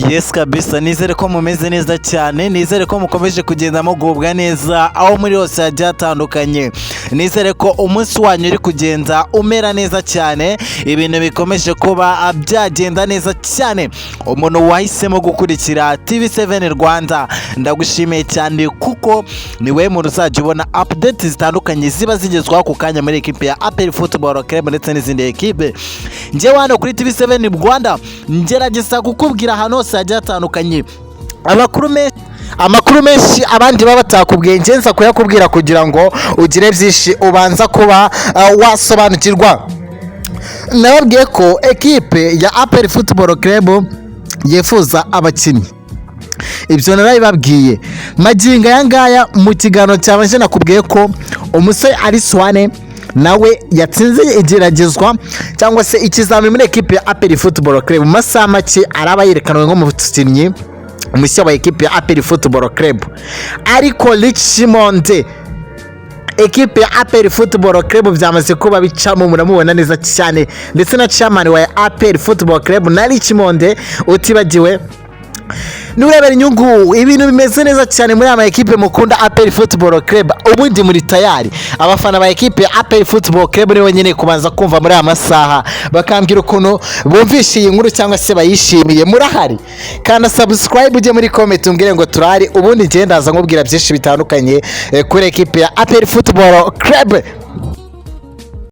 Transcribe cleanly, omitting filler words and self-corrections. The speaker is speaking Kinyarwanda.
Yes kabisa, nizere ko mumeze neza cyane, nizere ko mukomeje kugenda mugubwa neza aho muri hose hagiye hatandukanye, nizere ko umunsi wanyu uri kugenda umera neza cyane, ibintu bikomeje kuba byagenda neza cyane. Umuntu wahisemo gukurikira TV7 Rwanda ndagushimiye cyane kuko niwe muntu uzajya ubona update zitandukanye ziba zigezweho ku kanya muri equipe ya APR Football Club ndetse n'izindi equipe. Njye hano kuri TV7 Rwanda ngerageza kukubwira hano hose hagiye hatandukanye amakuru menshi abandi baba batakubwiye, ngenza kuyakubwira kugira ngo ugire byinshi ubanza kuba wasobanukirwa. Nababwiye ko equipe ya APR Football Club yifuza abakinnyi, ibyo narabibabwiye magingo aya ngaya mu kiganiro cyabanje nakubwiye ko umusore Ariswane nawe yatsinze igeragezwa cyangwa se ikizamini muri equipe ya APR Football Club. Mu masaha make araba yerekanwe nko mu mukinnyi mushya wa equipe ya APR Football Club. Ariko Richmond equipe ya APR Football Club byamaze kuba bicamo, muramubona neza cyane, ndetse na chairman wa APR Football Club na Richmond utibagiwe nurebera inyungu. Ibintu bimeze neza cyane muri ama equipe mukunda APR Football Club. Ubundi muri tayari abafana ba equipe ya APR Football Club niwe nyine kubanza kumva muri aya masaha bakambwira ukuntu bumvishe iyi nkuru cyangwa se bayishimiye. Murahari kandi subscribe ujye muri comment umbwire ngo turahari, ubundi ngendaza nkubwira byinshi bitandukanye kuri equipe ya APR Football Club.